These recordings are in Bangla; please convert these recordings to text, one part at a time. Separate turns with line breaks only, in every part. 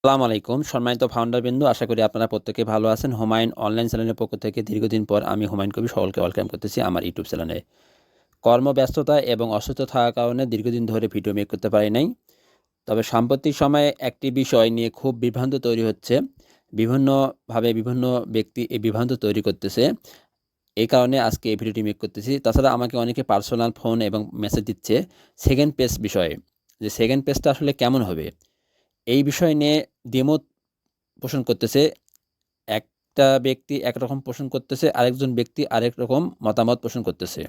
আসসালামু আলাইকুম সম্মানিত ফাউন্ডারবৃন্দ, আশা করি আপনারা প্রত্যেকে ভালো আছেন। হুমায়ুন অনলাইন চ্যানেলের পক্ষ থেকে দীর্ঘদিন পর আমি হুমায়ুন কবির সকলকে ওয়েলকাম করতেছি আমার ইউটিউব চ্যানেলে। কর্মব্যস্ততা এবং অসুস্থ থাকার কারণে দীর্ঘদিন ধরে ভিডিও মেক করতে পারি নাই। তবে সাম্প্রতিক সময়ে একটি বিষয় নিয়ে খুব বিভ্রান্ত তৈরি হচ্ছে। বিভিন্নভাবে বিভিন্ন ব্যক্তি এই বিভ্রান্ত তৈরি করতেছে। এই কারণে আজকে এই ভিডিওটি মেক করতেছি। তাছাড়া আমাকে অনেকে পার্সোনাল ফোন এবং মেসেজ দিচ্ছে সেকেন্ড পেজ বিষয়ে, যে সেকেন্ড পেজটা আসলে কেমন হবে এই বিষয় নিয়ে দ্বিমত পোষণ করতেছে। একটা ব্যক্তি একরকম পোষণ করতেছে, আরেকজন ব্যক্তি আরেক রকম মতামত পোষণ করতেছে।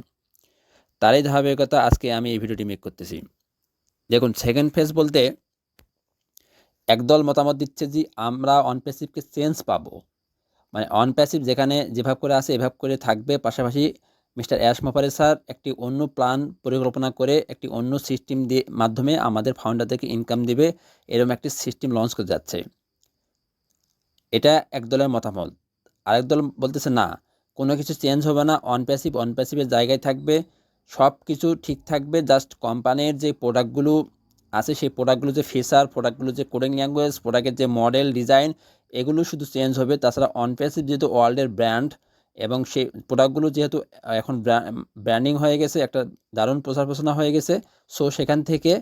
তারই ধারাবাহিকতা আজকে আমি এই ভিডিওটি মেক করতেছি। দেখুন, সেকেন্ড ফেজ বলতে একদল মতামত দিচ্ছে যে আমরা অন প্যাসিভকে চেঞ্জ পাবো, মানে অন প্যাসিভ যেখানে যেভাবে করে আছে এভাবে করে থাকবে। পাশাপাশি মিস্টার অ্যাশ মোফারে স্যার একটি অন্য প্ল্যান পরিকল্পনা করে একটি অন্য সিস্টেম দিয়ে মাধ্যমে আমাদের ফাউন্ডারদেরকে ইনকাম দিবে, এরকম একটি সিস্টেম লঞ্চ করে যাচ্ছে। এটা এক দলের মতামত। আরেক দল বলতেছে না, কোনো কিছু চেঞ্জ হবে না, অন প্যাসিভের জায়গায় থাকবে, সব কিছু ঠিক থাকবে। জাস্ট কোম্পানির যে প্রোডাক্টগুলো আছে সেই প্রোডাক্টগুলো যে ফিচার, প্রোডাক্টগুলো যে কোডিং ল্যাঙ্গুয়েজ, প্রোডাক্টের যে মডেল ডিজাইন, এগুলো শুধু চেঞ্জ হবে। তাছাড়া অন প্যাসিভ যেহেতু ওয়ার্ল্ডের ব্র্যান্ড এবং সেই প্রোডাক্টগুলো যেহেতু এখন ব্র্যান্ডিং হয়ে গেছে, একটা দারুণ প্রচার প্রচারণা হয়ে গেছে, সো সেখান থেকে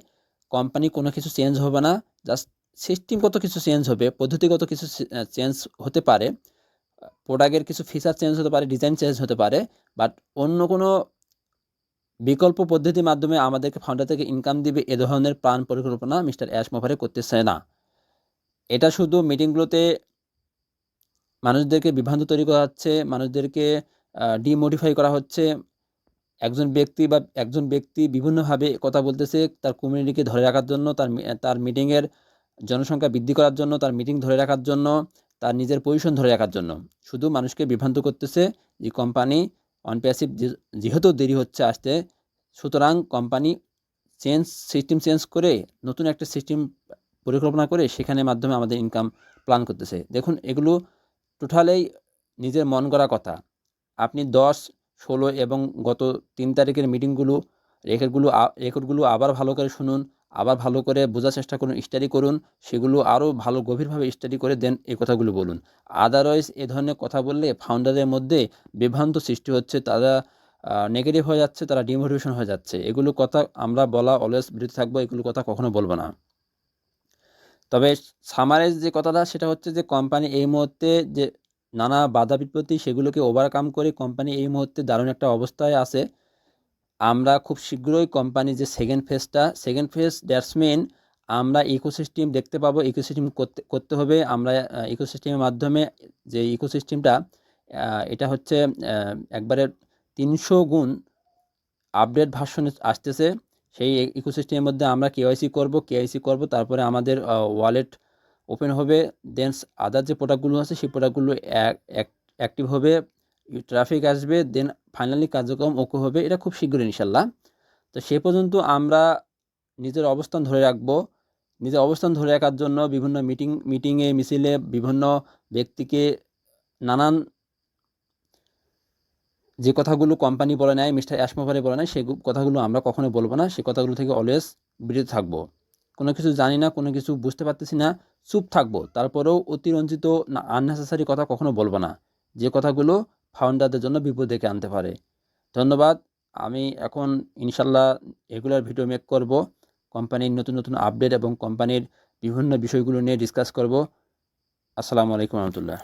কোম্পানি কোনো কিছু চেঞ্জ হবে না। জাস্ট সিস্টেমগত কিছু চেঞ্জ হবে, পদ্ধতিগত কিছু চেঞ্জ হতে পারে, প্রোডাক্টের কিছু ফিচার চেঞ্জ হতে পারে, ডিজাইন চেঞ্জ হতে পারে, বাট অন্য কোনো বিকল্প পদ্ধতির মাধ্যমে আমাদেরকে ফাউন্ডার থেকে ইনকাম দিবে এ ধরনের প্ল্যান পরিকল্পনা মিস্টার অ্যাশ মোফারে করতেছে না। এটা শুধু মিটিংগুলোতে মানুষদেরকে বিভ্রান্ত তৈরি করা হচ্ছে, মানুষদেরকে ডিমোটিফাই করা হচ্ছে। একজন ব্যক্তি বিভিন্নভাবে কথা বলতেছে তার কমিউনিটিকে ধরে রাখার জন্য, তার মিটিংয়ের জনসংখ্যা বৃদ্ধি করার জন্য, তার মিটিং ধরে রাখার জন্য, তার নিজের পজিশন ধরে রাখার জন্য শুধু মানুষকে বিভ্রান্ত করতেছে যে কোম্পানি অন প্যাসিভ যেহেতু দেরি হচ্ছে আসতে, সুতরাং কোম্পানি সিস্টেম চেঞ্জ করে নতুন একটা সিস্টেম পরিকল্পনা করে সেখানে মাধ্যমে আমাদের ইনকাম প্ল্যান করতেছে। দেখুন, এগুলো টোটালেই নিজের মন গড়া কথা। আপনি 10, 16 এবং গত 3 তারিখের রেকর্ডগুলো আবার ভালো করে শুনুন, আবার ভালো করে বোঝার চেষ্টা করুন, স্টাডি করুন, সেগুলো আরও ভালো গভীরভাবে স্টাডি করে দেন এই কথাগুলো বলুন। আদারওয়াইজ এ ধরনের কথা বললে ফাউন্ডারের মধ্যে বিভ্রান্ত সৃষ্টি হচ্ছে, তারা নেগেটিভ হয়ে যাচ্ছে, তারা ডিমোটিভেশন হয়ে যাচ্ছে। এগুলো কথা আমরা বলা অলওয়েজ বিরত থাকবো, এগুলো কথা কখনো বলবো না। তবে সামারাইজ যে কথাটা সেটা হচ্ছে যে কোম্পানি এই মুহূর্তে যে নানা বাধা বিপত্তি সেগুলোকে ওভারকাম করে কোম্পানি এই মুহূর্তে দারুণ একটা অবস্থায় আছে। আমরা খুব শীঘ্রই কোম্পানি যে সেকেন্ড ফেজ দ্যাটস মিন আমরা ইকোসিস্টেম দেখতে পাবো। ইকোসিস্টেম করতে হবে আমরা। ইকোসিস্টেমের মাধ্যমে যে ইকোসিস্টেমটা এটা হচ্ছে একবারে 300 গুণ আপডেট ভার্সন আসতেছে। সেই ইকোসিস্টেমের মধ্যে আমরা কেওয়াইসি করব, তারপরে আমাদের ওয়ালেট ওপেন হবে। দেন আদার যে প্রোডাক্টগুলো আছে সেই প্রোডাক্টগুলো অ্যাক্টিভ হবে, ট্রাফিক আসবে, দেন ফাইনালি কার্যক্রম ওকে হবে। এটা খুব শীঘ্রই ইনশাল্লাহ। তো সে পর্যন্ত আমরা নিজের অবস্থান ধরে রাখবো। নিজের অবস্থান ধরে রাখার জন্য বিভিন্ন মিটিংয়ে মিছিলে বিভিন্ন ব্যক্তিকে নানান যে কথাগুলো কোম্পানি বলে নেয়, মিস্টার অ্যাশ মোফারে বলে নেয়, সেই কথাগুলো আমরা কখনো বলবো না। সে কথাগুলো থেকে অলওয়েজ বিরত থাকবো। কোনো কিছু জানি না, কোনো কিছু বুঝতে পারতেছি না, চুপ থাকবো। তারপরেও অতিরঞ্জিত না আননেসেসারি কথা কখনো বলবো না, যে কথাগুলো ফাউন্ডারদের জন্য বিপদ ডেকে আনতে পারে। ধন্যবাদ। আমি এখন ইনশাল্লাহ রেগুলার ভিডিও মেক করব, কোম্পানির নতুন নতুন আপডেট এবং কোম্পানির বিভিন্ন বিষয়গুলো নিয়ে ডিসকাস করব। আসসালামু আলাইকুম রহমতুল্লাহ।